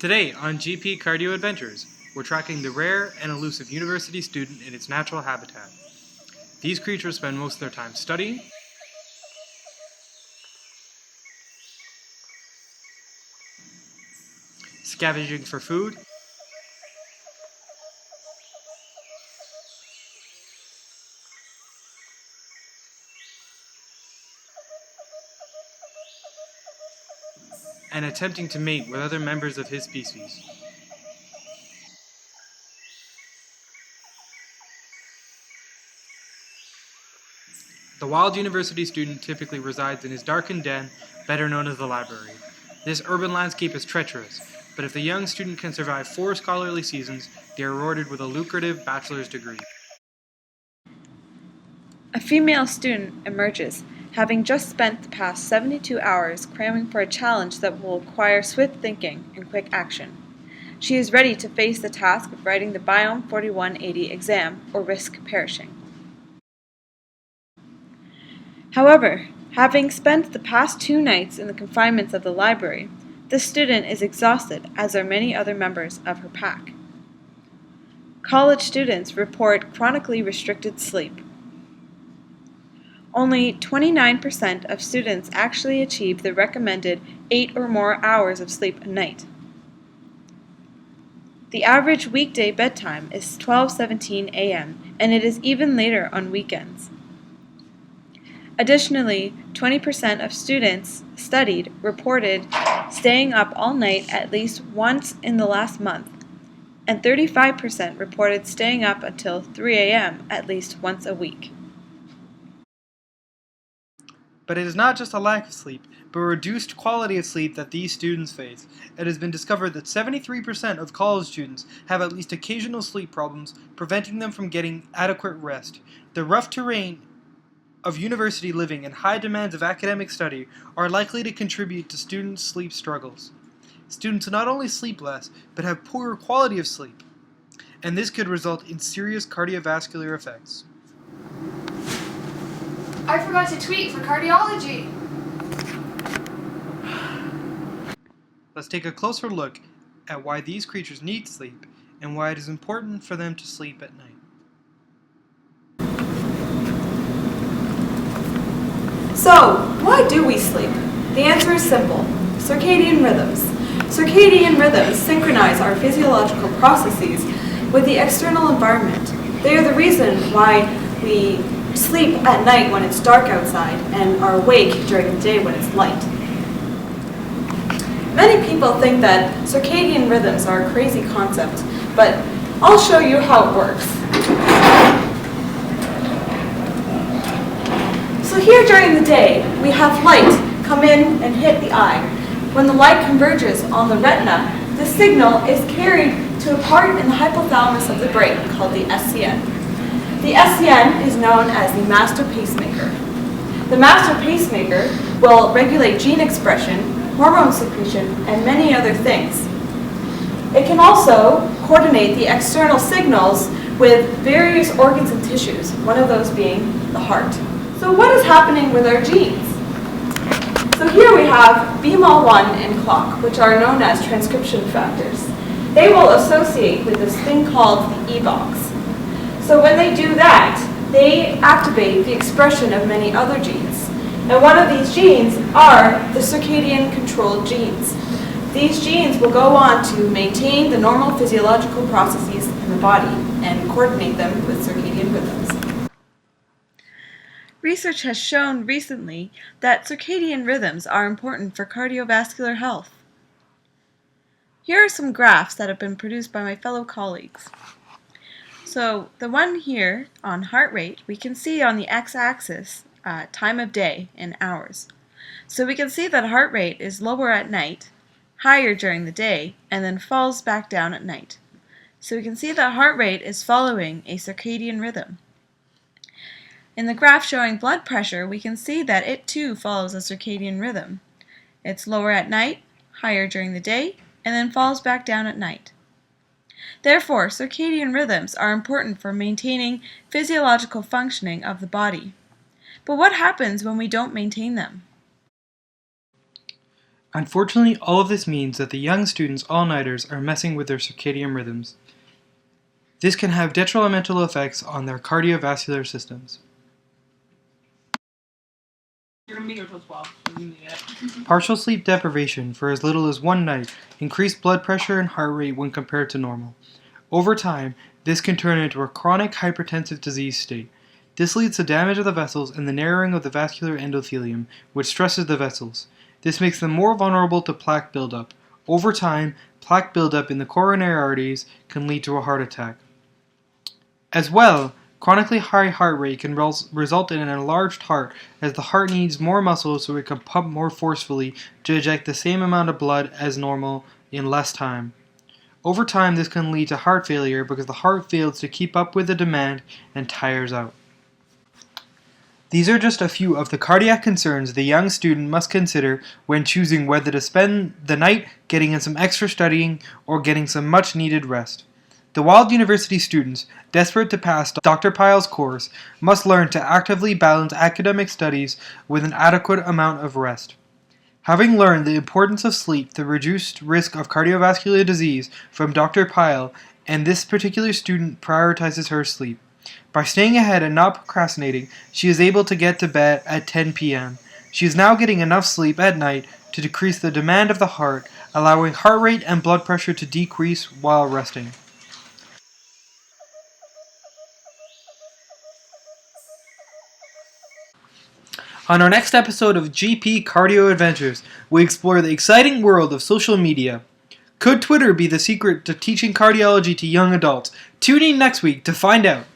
Today on GP Cardio Adventures, we're tracking the rare and elusive university student in its natural habitat. These creatures spend most of their time studying, scavenging for food, and attempting to mate with other members of his species. The wild university student typically resides in his darkened den, better known as the library. This urban landscape is treacherous, but if the young student can survive 4 scholarly seasons, they are rewarded with a lucrative bachelor's degree. A female student emerges, having just spent the past 72 hours cramming for a challenge that will require swift thinking and quick action. She is ready to face the task of writing the Biome 4180 exam or risk perishing. However, having spent the past 2 nights in the confinements of the library, this student is exhausted, as are many other members of her pack. College students report chronically restricted sleep. Only 29% of students actually achieve the recommended 8 or more hours of sleep a night. The average weekday bedtime is 12:17 a.m., and it is even later on weekends. Additionally, 20% of students studied reported staying up all night at least once in the last month, and 35% reported staying up until 3 a.m. at least once a week. But it is not just a lack of sleep, but a reduced quality of sleep that these students face. It has been discovered that 73% of college students have at least occasional sleep problems, preventing them from getting adequate rest. The rough terrain of university living and high demands of academic study are likely to contribute to students' sleep struggles. Students not only sleep less, but have poorer quality of sleep, and this could result in serious cardiovascular effects. I forgot to tweet for cardiology. Let's take a closer look at why these creatures need sleep and why it is important for them to sleep at night. So, why do we sleep? The answer is simple. Circadian rhythms. Circadian rhythms synchronize our physiological processes with the external environment. They are the reason why we sleep at night when it's dark outside and are awake during the day when it's light. Many people think that circadian rhythms are a crazy concept, but I'll show you how it works. So here during the day, we have light come in and hit the eye. When the light converges on the retina, the signal is carried to a part in the hypothalamus of the brain called the SCN. The SCN is known as the master pacemaker. The master pacemaker will regulate gene expression, hormone secretion, and many other things. It can also coordinate the external signals with various organs and tissues, one of those being the heart. So what is happening with our genes? So here we have BMAL1 and clock, which are known as transcription factors. They will associate with this thing called the EBOX. So when they do that, they activate the expression of many other genes. And one of these genes are the circadian controlled genes. These genes will go on to maintain the normal physiological processes in the body and coordinate them with circadian rhythms. Research has shown recently that circadian rhythms are important for cardiovascular health. Here are some graphs that have been produced by my fellow colleagues. So the one here on heart rate, we can see on the x-axis time of day in hours. So we can see that heart rate is lower at night, higher during the day, and then falls back down at night. So we can see that heart rate is following a circadian rhythm. In the graph showing blood pressure, we can see that it too follows a circadian rhythm. It's lower at night, higher during the day, and then falls back down at night. Therefore, circadian rhythms are important for maintaining physiological functioning of the body. But what happens when we don't maintain them? Unfortunately, all of this means that the young students' all-nighters are messing with their circadian rhythms. This can have detrimental effects on their cardiovascular systems. You're gonna be here till 12. So you need it. Partial sleep deprivation for as little as one night increased blood pressure and heart rate when compared to normal. Over time, this can turn into a chronic hypertensive disease state. This leads to damage of the vessels and the narrowing of the vascular endothelium, which stresses the vessels. This makes them more vulnerable to plaque buildup. Over time, plaque buildup in the coronary arteries can lead to a heart attack. As well, chronically high heart rate can result in an enlarged heart, as the heart needs more muscle so it can pump more forcefully to eject the same amount of blood as normal in less time. Over time, this can lead to heart failure because the heart fails to keep up with the demand and tires out. These are just a few of the cardiac concerns the young student must consider when choosing whether to spend the night getting in some extra studying or getting some much needed rest. The Wild University students, desperate to pass Dr. Pyle's course, must learn to actively balance academic studies with an adequate amount of rest. Having learned the importance of sleep, the reduced risk of cardiovascular disease from Dr. Pyle, and this particular student prioritizes her sleep. By staying ahead and not procrastinating, she is able to get to bed at 10 p.m. She is now getting enough sleep at night to decrease the demand of the heart, allowing heart rate and blood pressure to decrease while resting. On our next episode of GP Cardio Adventures, we explore the exciting world of social media. Could Twitter be the secret to teaching cardiology to young adults? Tune in next week to find out.